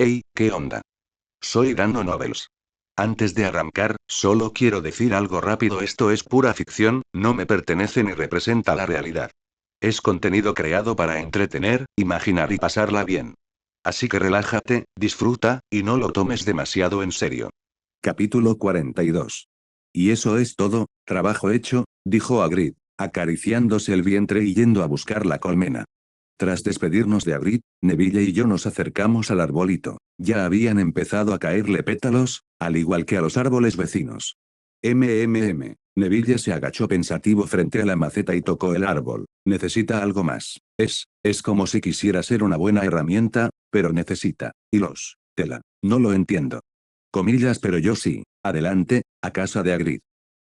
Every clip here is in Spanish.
Hey, ¿qué onda? Soy Dando Novels. Antes de arrancar, solo quiero decir algo rápido: esto es pura ficción, no me pertenece ni representa la realidad. Es contenido creado para entretener, imaginar y pasarla bien. Así que relájate, disfruta, y no lo tomes demasiado en serio. Capítulo 42. Y eso es todo, trabajo hecho, dijo Hagrid, acariciándose el vientre y yendo a buscar la colmena. Tras despedirnos de Hagrid, Neville y yo nos acercamos al arbolito. Ya habían empezado a caerle pétalos, al igual que a los árboles vecinos. Neville se agachó pensativo frente a la maceta y tocó el árbol. Necesita algo más. Es como si quisiera ser una buena herramienta, pero necesita hilos, tela. No lo entiendo. Comillas, pero yo sí. Adelante, a casa de Hagrid.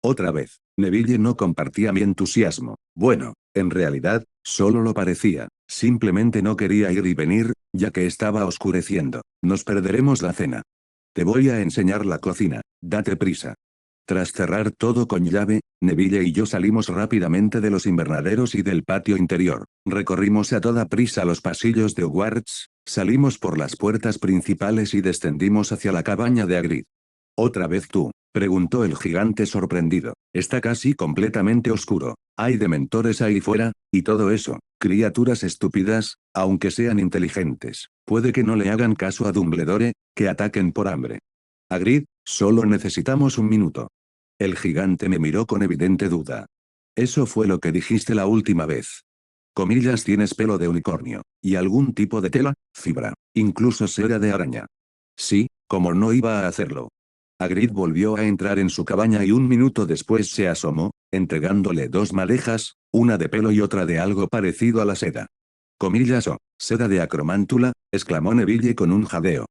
Otra vez, Neville no compartía mi entusiasmo. Bueno, en realidad, solo lo parecía. Simplemente no quería ir y venir, ya que estaba oscureciendo. Nos perderemos la cena. Te voy a enseñar la cocina, date prisa. Tras cerrar todo con llave, Neville y yo salimos rápidamente de los invernaderos y del patio interior. Recorrimos a toda prisa los pasillos de Hogwarts, salimos por las puertas principales y descendimos hacia la cabaña de Hagrid. ¿Otra vez tú?, preguntó el gigante sorprendido. Está casi completamente oscuro. Hay dementores ahí fuera, y todo eso. Criaturas estúpidas, aunque sean inteligentes. Puede que no le hagan caso a Dumbledore, que ataquen por hambre. Hagrid, solo necesitamos un minuto. El gigante me miró con evidente duda. Eso fue lo que dijiste la última vez. Comillas, tienes pelo de unicornio. ¿Y algún tipo de tela? Fibra. Incluso seda de araña. Sí, como no iba a hacerlo. Hagrid volvió a entrar en su cabaña y un minuto después se asomó, entregándole dos madejas, una de pelo y otra de algo parecido a la seda. Comillas, oh, seda de acromántula, exclamó Neville con un jadeo.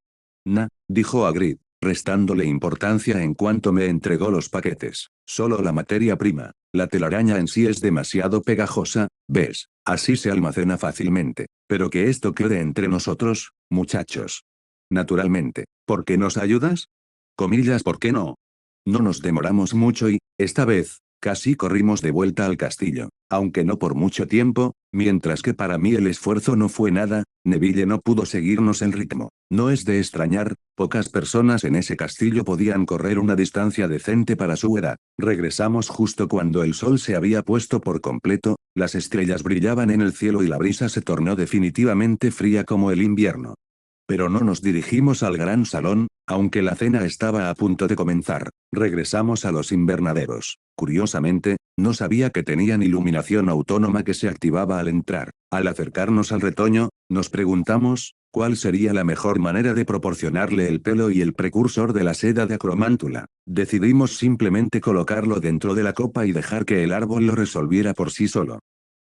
Dijo Hagrid, restándole importancia en cuanto me entregó los paquetes. Solo la materia prima. La telaraña en sí es demasiado pegajosa, ¿ves? Así se almacena fácilmente. Pero que esto quede entre nosotros, muchachos. Naturalmente. ¿Por qué nos ayudas? Comillas, ¿por qué no? No nos demoramos mucho y, esta vez, casi corrimos de vuelta al castillo. Aunque no por mucho tiempo, mientras que para mí el esfuerzo no fue nada, Neville no pudo seguirnos el ritmo. No es de extrañar, pocas personas en ese castillo podían correr una distancia decente para su edad. Regresamos justo cuando el sol se había puesto por completo, las estrellas brillaban en el cielo y la brisa se tornó definitivamente fría como el invierno. Pero no nos dirigimos al gran salón, aunque la cena estaba a punto de comenzar. Regresamos a los invernaderos. Curiosamente, no sabía que tenían iluminación autónoma que se activaba al entrar. Al acercarnos al retoño, nos preguntamos, ¿cuál sería la mejor manera de proporcionarle el pelo y el precursor de la seda de acromántula? Decidimos simplemente colocarlo dentro de la copa y dejar que el árbol lo resolviera por sí solo.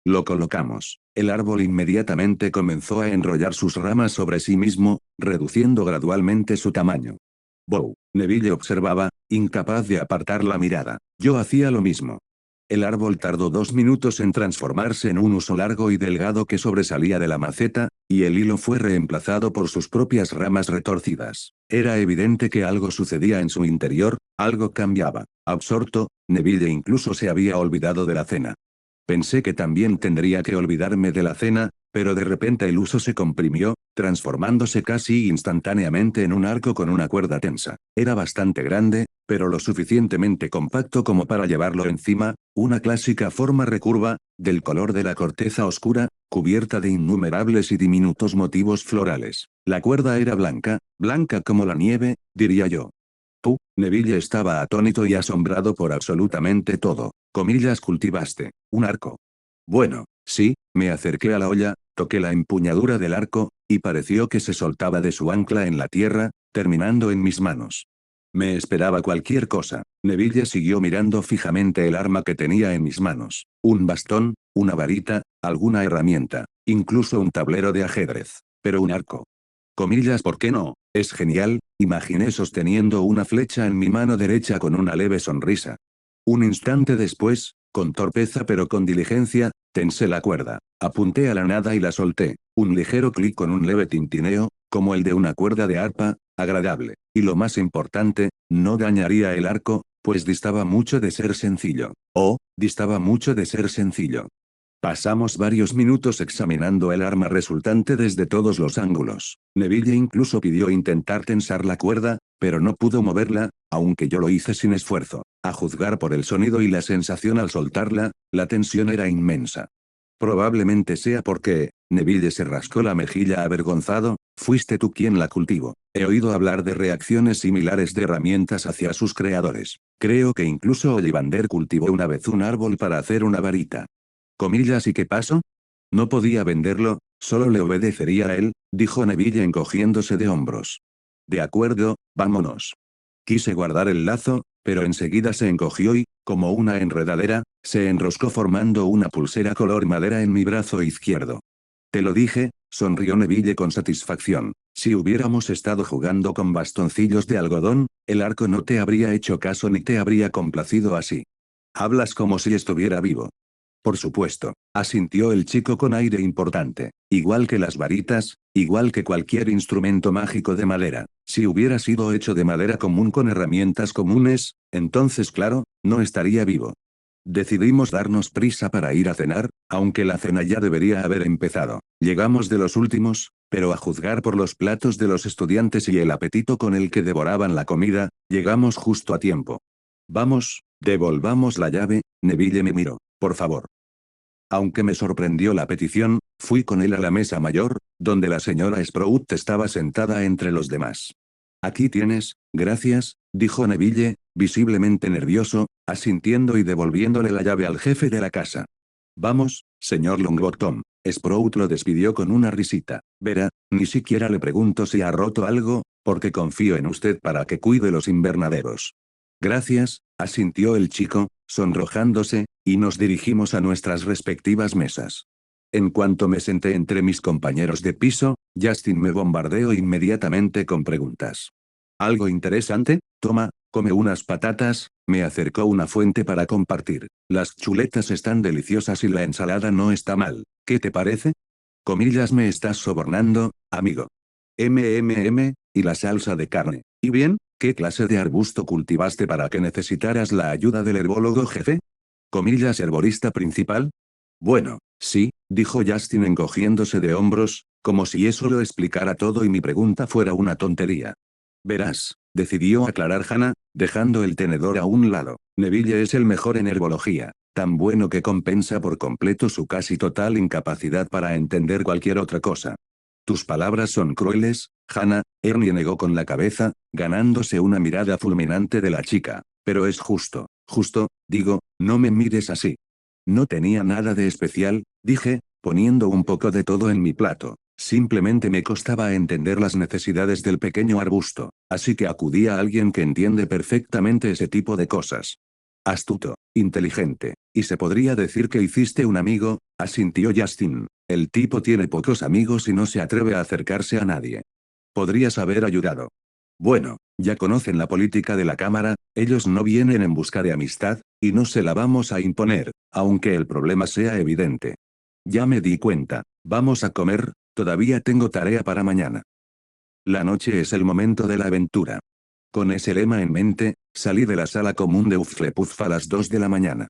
Lo colocamos. El árbol inmediatamente comenzó a enrollar sus ramas sobre sí mismo, reduciendo gradualmente su tamaño. Bow. Neville observaba, incapaz de apartar la mirada. Yo hacía lo mismo. El árbol tardó 2 minutos en transformarse en un huso largo y delgado que sobresalía de la maceta, y el hilo fue reemplazado por sus propias ramas retorcidas. Era evidente que algo sucedía en su interior, algo cambiaba. Absorto, Neville incluso se había olvidado de la cena. Pensé que también tendría que olvidarme de la cena, pero de repente el huso se comprimió, transformándose casi instantáneamente en un arco con una cuerda tensa. Era bastante grande, pero lo suficientemente compacto como para llevarlo encima, una clásica forma recurva, del color de la corteza oscura, cubierta de innumerables y diminutos motivos florales. La cuerda era blanca, blanca como la nieve, diría yo. Neville estaba atónito y asombrado por absolutamente todo. Comillas, cultivaste un arco. Bueno, sí, me acerqué a la olla, toqué la empuñadura del arco, y pareció que se soltaba de su ancla en la tierra, terminando en mis manos. Me esperaba cualquier cosa. Neville siguió mirando fijamente el arma que tenía en mis manos. Un bastón, una varita, alguna herramienta, incluso un tablero de ajedrez. Pero un arco. Comillas, ¿por qué no? Es genial, imaginé sosteniendo una flecha en mi mano derecha con una leve sonrisa. Un instante después, con torpeza pero con diligencia, tensé la cuerda. Apunté a la nada y la solté. Un ligero clic con un leve tintineo, como el de una cuerda de arpa, agradable. Y lo más importante, no dañaría el arco, pues distaba mucho de ser sencillo. Oh, distaba mucho de ser sencillo. Pasamos varios minutos examinando el arma resultante desde todos los ángulos. Neville incluso pidió intentar tensar la cuerda, pero no pudo moverla, aunque yo lo hice sin esfuerzo. A juzgar por el sonido y la sensación al soltarla, la tensión era inmensa. Probablemente sea porque, Neville se rascó la mejilla avergonzado, fuiste tú quien la cultivó. He oído hablar de reacciones similares de herramientas hacia sus creadores. Creo que incluso Ollivander cultivó una vez un árbol para hacer una varita. ¿Comillas y qué pasó? No podía venderlo, solo le obedecería a él, dijo Neville encogiéndose de hombros. De acuerdo, vámonos. Quise guardar el lazo, pero enseguida se encogió y, como una enredadera, se enroscó formando una pulsera color madera en mi brazo izquierdo. Te lo dije, sonrió Neville con satisfacción. Si hubiéramos estado jugando con bastoncillos de algodón, el arco no te habría hecho caso ni te habría complacido así. Hablas como si estuviera vivo. Por supuesto, asintió el chico con aire importante. Igual que las varitas, igual que cualquier instrumento mágico de madera. Si hubiera sido hecho de madera común con herramientas comunes, entonces claro, no estaría vivo. Decidimos darnos prisa para ir a cenar, aunque la cena ya debería haber empezado. Llegamos de los últimos, pero a juzgar por los platos de los estudiantes y el apetito con el que devoraban la comida, llegamos justo a tiempo. Vamos, devolvamos la llave, Neville me miró. Por favor. Aunque me sorprendió la petición, fui con él a la mesa mayor, donde la señora Sprout estaba sentada entre los demás. Aquí tienes, gracias, dijo Neville, visiblemente nervioso, asintiendo y devolviéndole la llave al jefe de la casa. Vamos, señor Longbottom. Sprout lo despidió con una risita. Verá, ni siquiera le pregunto si ha roto algo, porque confío en usted para que cuide los invernaderos. Gracias, asintió el chico, sonrojándose, y nos dirigimos a nuestras respectivas mesas. En cuanto me senté entre mis compañeros de piso, Justin me bombardeó inmediatamente con preguntas. ¿Algo interesante? Toma, come unas patatas, me acercó una fuente para compartir. Las chuletas están deliciosas y la ensalada no está mal, ¿qué te parece? Comillas, me estás sobornando, amigo. Y la salsa de carne. ¿Y bien? ¿Qué clase de arbusto cultivaste para que necesitaras la ayuda del herbólogo jefe? Comillas, herborista principal. Bueno, sí, dijo Justin encogiéndose de hombros, como si eso lo explicara todo y mi pregunta fuera una tontería. Verás, decidió aclarar Hannah, dejando el tenedor a un lado. Neville es el mejor en herbología, tan bueno que compensa por completo su casi total incapacidad para entender cualquier otra cosa. Tus palabras son crueles, Hannah, Ernie negó con la cabeza, ganándose una mirada fulminante de la chica. Pero es justo, digo, no me mires así. No tenía nada de especial, dije, poniendo un poco de todo en mi plato. Simplemente me costaba entender las necesidades del pequeño arbusto, así que acudí a alguien que entiende perfectamente ese tipo de cosas. Astuto, inteligente, y se podría decir que hiciste un amigo, asintió Justin. El tipo tiene pocos amigos y no se atreve a acercarse a nadie. Podrías haber ayudado. Bueno, ya conocen la política de la Cámara, ellos no vienen en busca de amistad, y no se la vamos a imponer, aunque el problema sea evidente. Ya me di cuenta, vamos a comer, todavía tengo tarea para mañana. La noche es el momento de la aventura. Con ese lema en mente, salí de la sala común de Hufflepuff a las 2 de la mañana.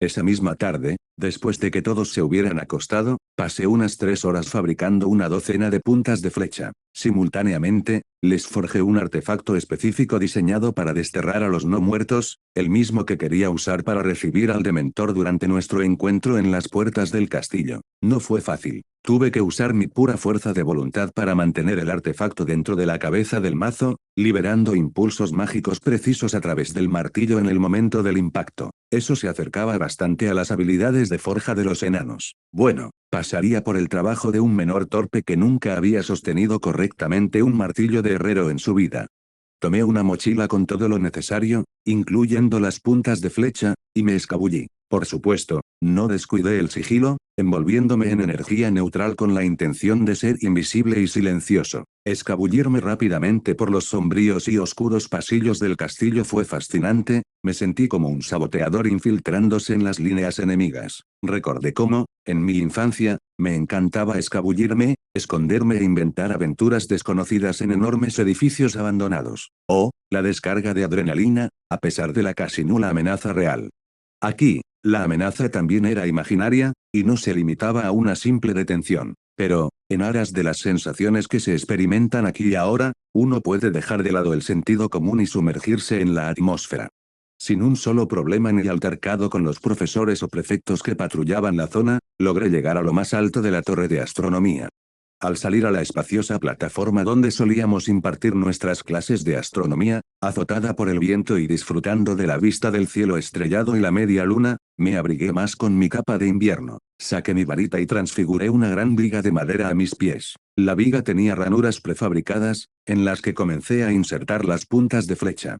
Esa misma tarde, después de que todos se hubieran acostado, pasé unas 3 horas fabricando una docena de puntas de flecha. Simultáneamente, les forjé un artefacto específico diseñado para desterrar a los no muertos, el mismo que quería usar para recibir al Dementor durante nuestro encuentro en las puertas del castillo. No fue fácil. Tuve que usar mi pura fuerza de voluntad para mantener el artefacto dentro de la cabeza del mazo, liberando impulsos mágicos precisos a través del martillo en el momento del impacto. Eso se acercaba bastante a las habilidades de forja de los enanos. Bueno, pasaría por el trabajo de un menor torpe que nunca había sostenido correctamente un martillo de herrero en su vida. Tomé una mochila con todo lo necesario, incluyendo las puntas de flecha, y me escabullí. Por supuesto, no descuidé el sigilo, envolviéndome en energía neutral con la intención de ser invisible y silencioso. Escabullirme rápidamente por los sombríos y oscuros pasillos del castillo fue fascinante, me sentí como un saboteador infiltrándose en las líneas enemigas. Recordé cómo, en mi infancia, me encantaba escabullirme, esconderme e inventar aventuras desconocidas en enormes edificios abandonados. La descarga de adrenalina, a pesar de la casi nula amenaza real. Aquí, la amenaza también era imaginaria, y no se limitaba a una simple detención. Pero, en aras de las sensaciones que se experimentan aquí y ahora, uno puede dejar de lado el sentido común y sumergirse en la atmósfera. Sin un solo problema ni altercado con los profesores o prefectos que patrullaban la zona, logré llegar a lo más alto de la torre de astronomía. Al salir a la espaciosa plataforma donde solíamos impartir nuestras clases de astronomía, azotada por el viento y disfrutando de la vista del cielo estrellado y la media luna, me abrigué más con mi capa de invierno, saqué mi varita y transfiguré una gran viga de madera a mis pies. La viga tenía ranuras prefabricadas, en las que comencé a insertar las puntas de flecha.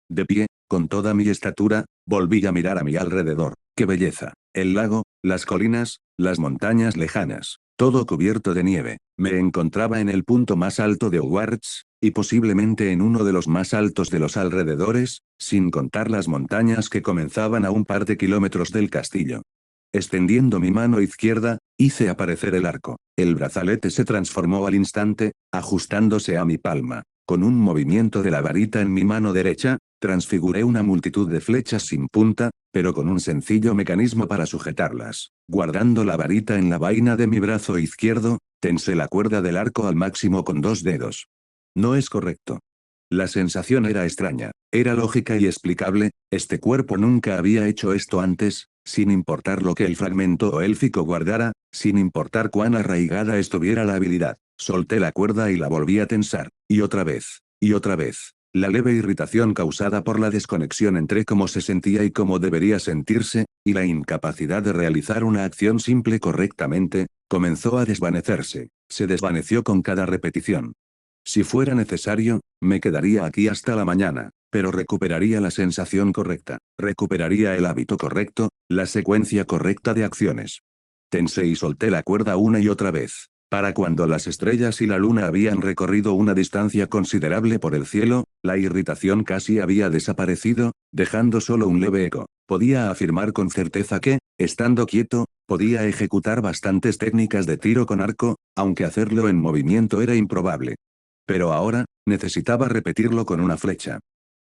De pie, con toda mi estatura, volví a mirar a mi alrededor. ¡Qué belleza! El lago, las colinas, las montañas lejanas, todo cubierto de nieve. Me encontraba en el punto más alto de Hogwarts, y posiblemente en uno de los más altos de los alrededores, sin contar las montañas que comenzaban a un par de kilómetros del castillo. Extendiendo mi mano izquierda, hice aparecer el arco. El brazalete se transformó al instante, ajustándose a mi palma. Con un movimiento de la varita en mi mano derecha, transfiguré una multitud de flechas sin punta, pero con un sencillo mecanismo para sujetarlas. Guardando la varita en la vaina de mi brazo izquierdo, tensé la cuerda del arco al máximo con 2 dedos. No es correcto. La sensación era extraña, era lógica y explicable, este cuerpo nunca había hecho esto antes, sin importar lo que el fragmento élfico guardara, sin importar cuán arraigada estuviera la habilidad. Solté la cuerda y la volví a tensar, y otra vez, y otra vez. La leve irritación causada por la desconexión entre cómo se sentía y cómo debería sentirse, y la incapacidad de realizar una acción simple correctamente, comenzó a desvanecerse. Se desvaneció con cada repetición. Si fuera necesario, me quedaría aquí hasta la mañana, pero recuperaría la sensación correcta, recuperaría el hábito correcto, la secuencia correcta de acciones. Tensé y solté la cuerda una y otra vez. Para cuando las estrellas y la luna habían recorrido una distancia considerable por el cielo, la irritación casi había desaparecido, dejando solo un leve eco. Podía afirmar con certeza que, estando quieto, podía ejecutar bastantes técnicas de tiro con arco, aunque hacerlo en movimiento era improbable. Pero ahora, necesitaba repetirlo con una flecha.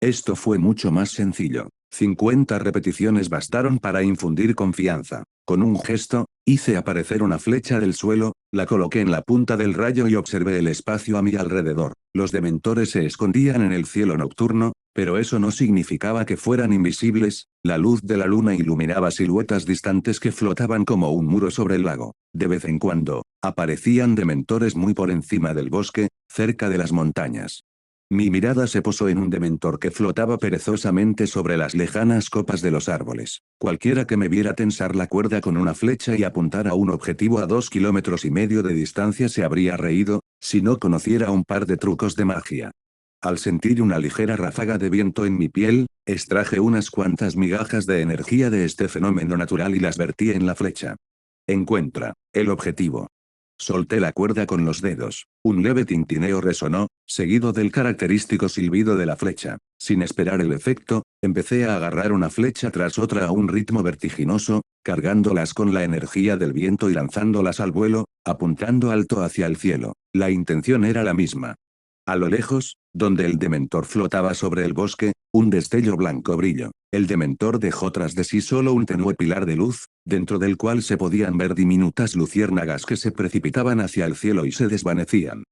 Esto fue mucho más sencillo. 50 repeticiones bastaron para infundir confianza. Con un gesto, hice aparecer una flecha del suelo, la coloqué en la punta del rayo y observé el espacio a mi alrededor. Los dementores se escondían en el cielo nocturno, pero eso no significaba que fueran invisibles, la luz de la luna iluminaba siluetas distantes que flotaban como un muro sobre el lago. De vez en cuando, aparecían dementores muy por encima del bosque, cerca de las montañas. Mi mirada se posó en un dementor que flotaba perezosamente sobre las lejanas copas de los árboles. Cualquiera que me viera tensar la cuerda con una flecha y apuntar a un objetivo a 2,5 kilómetros de distancia se habría reído, si no conociera un par de trucos de magia. Al sentir una ligera ráfaga de viento en mi piel, extraje unas cuantas migajas de energía de este fenómeno natural y las vertí en la flecha. Encuentra el objetivo. Solté la cuerda con los dedos. Un leve tintineo resonó, seguido del característico silbido de la flecha. Sin esperar el efecto, empecé a agarrar una flecha tras otra a un ritmo vertiginoso, cargándolas con la energía del viento y lanzándolas al vuelo, apuntando alto hacia el cielo. La intención era la misma. A lo lejos, donde el dementor flotaba sobre el bosque, un destello blanco brilló. El dementor dejó tras de sí solo un tenue pilar de luz, dentro del cual se podían ver diminutas luciérnagas que se precipitaban hacia el cielo y se desvanecían.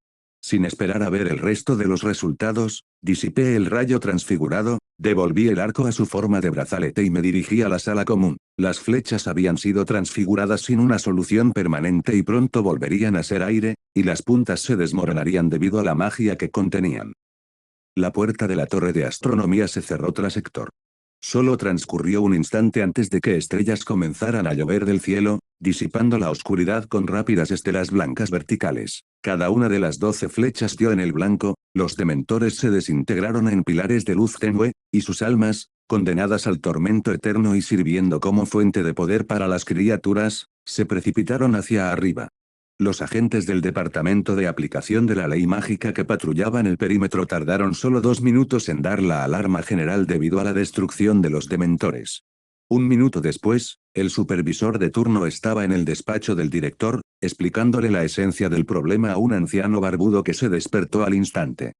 Sin esperar a ver el resto de los resultados, disipé el rayo transfigurado, devolví el arco a su forma de brazalete y me dirigí a la sala común. Las flechas habían sido transfiguradas sin una solución permanente y pronto volverían a ser aire, y las puntas se desmoronarían debido a la magia que contenían. La puerta de la torre de astronomía se cerró tras Héctor. Solo transcurrió un instante antes de que estrellas comenzaran a llover del cielo, disipando la oscuridad con rápidas estelas blancas verticales. Cada una de las 12 flechas dio en el blanco, los dementores se desintegraron en pilares de luz tenue, y sus almas, condenadas al tormento eterno y sirviendo como fuente de poder para las criaturas, se precipitaron hacia arriba. Los agentes del Departamento de Aplicación de la Ley Mágica que patrullaban el perímetro tardaron solo 2 minutos en dar la alarma general debido a la destrucción de los dementores. 1 minuto después, el supervisor de turno estaba en el despacho del director, explicándole la esencia del problema a un anciano barbudo que se despertó al instante.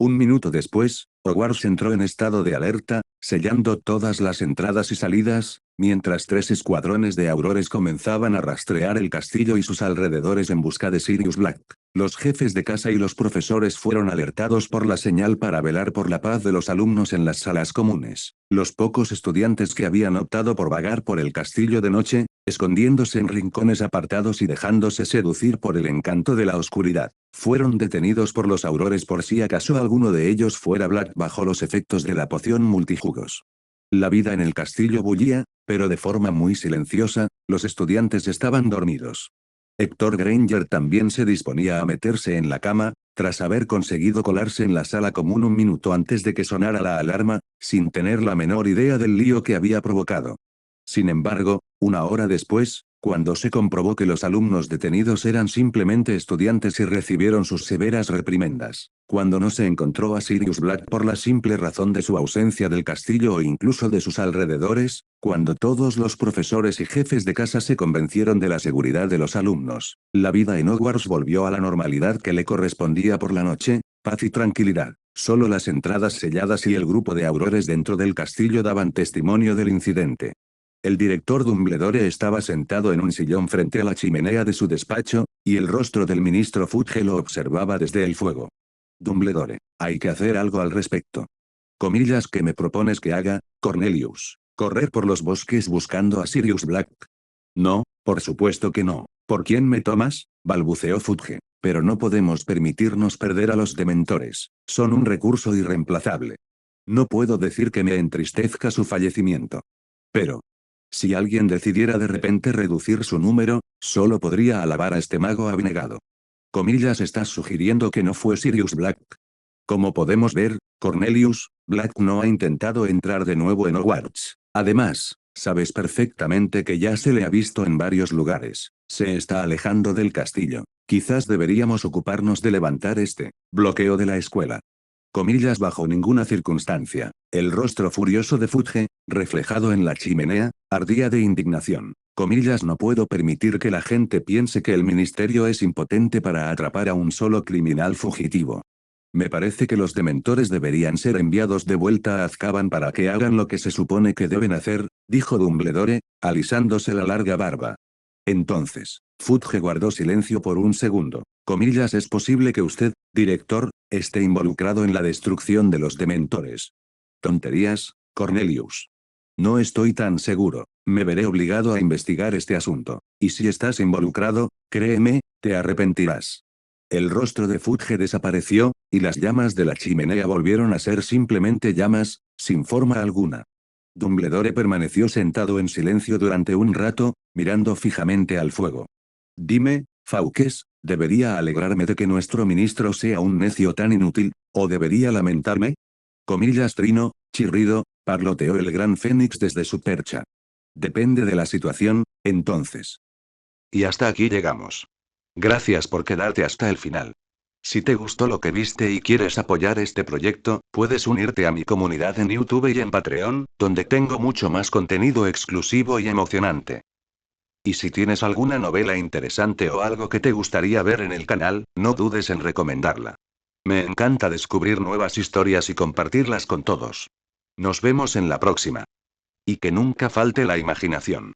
1 minuto después, Hogwarts entró en estado de alerta, sellando todas las entradas y salidas, Mientras 3 escuadrones de aurores comenzaban a rastrear el castillo y sus alrededores en busca de Sirius Black, los jefes de casa y los profesores fueron alertados por la señal para velar por la paz de los alumnos en las salas comunes. Los pocos estudiantes que habían optado por vagar por el castillo de noche, escondiéndose en rincones apartados y dejándose seducir por el encanto de la oscuridad, fueron detenidos por los aurores por si acaso alguno de ellos fuera Black bajo los efectos de la poción multijugos. La vida en el castillo bullía, pero de forma muy silenciosa, los estudiantes estaban dormidos. Héctor Granger también se disponía a meterse en la cama, tras haber conseguido colarse en la sala común un minuto antes de que sonara la alarma, sin tener la menor idea del lío que había provocado. Sin embargo, una hora después, cuando se comprobó que los alumnos detenidos eran simplemente estudiantes y recibieron sus severas reprimendas, cuando no se encontró a Sirius Black por la simple razón de su ausencia del castillo o incluso de sus alrededores, cuando todos los profesores y jefes de casa se convencieron de la seguridad de los alumnos, la vida en Hogwarts volvió a la normalidad que le correspondía por la noche, paz y tranquilidad. Solo las entradas selladas y el grupo de aurores dentro del castillo daban testimonio del incidente. El director Dumbledore estaba sentado en un sillón frente a la chimenea de su despacho, y el rostro del ministro Fudge lo observaba desde el fuego. Dumbledore, hay que hacer algo al respecto. Comillas, ¿qué me propones que haga, Cornelius? ¿Correr por los bosques buscando a Sirius Black? No, por supuesto que no. ¿Por quién me tomas? Balbuceó Fudge. Pero no podemos permitirnos perder a los dementores. Son un recurso irreemplazable. No puedo decir que me entristezca su fallecimiento. Pero, si alguien decidiera de repente reducir su número, solo podría alabar a este mago abnegado. Comillas, ¿estás sugiriendo que no fue Sirius Black? Como podemos ver, Cornelius, Black no ha intentado entrar de nuevo en Hogwarts. Además, sabes perfectamente que ya se le ha visto en varios lugares. Se está alejando del castillo. Quizás deberíamos ocuparnos de levantar este bloqueo de la escuela. Comillas, bajo ninguna circunstancia. El rostro furioso de Fudge, reflejado en la chimenea, ardía de indignación. Comillas, no puedo permitir que la gente piense que el ministerio es impotente para atrapar a un solo criminal fugitivo. Me parece que los dementores deberían ser enviados de vuelta a Azkaban para que hagan lo que se supone que deben hacer, dijo Dumbledore, alisándose la larga barba. Entonces, Fudge guardó silencio por un segundo. Comillas, es posible que usted, director, esté involucrado en la destrucción de los dementores. Tonterías, Cornelius. No estoy tan seguro. Me veré obligado a investigar este asunto. Y si estás involucrado, créeme, te arrepentirás. El rostro de Fudge desapareció, y las llamas de la chimenea volvieron a ser simplemente llamas, sin forma alguna. Dumbledore permaneció sentado en silencio durante un rato, mirando fijamente al fuego. Dime, Fawkes, ¿debería alegrarme de que nuestro ministro sea un necio tan inútil, o debería lamentarme? Comillas, trino, chirrido, parloteó el gran Fénix desde su percha. Depende de la situación, entonces. Y hasta aquí llegamos. Gracias por quedarte hasta el final. Si te gustó lo que viste y quieres apoyar este proyecto, puedes unirte a mi comunidad en YouTube y en Patreon, donde tengo mucho más contenido exclusivo y emocionante. Y si tienes alguna novela interesante o algo que te gustaría ver en el canal, no dudes en recomendarla. Me encanta descubrir nuevas historias y compartirlas con todos. Nos vemos en la próxima. Y que nunca falte la imaginación.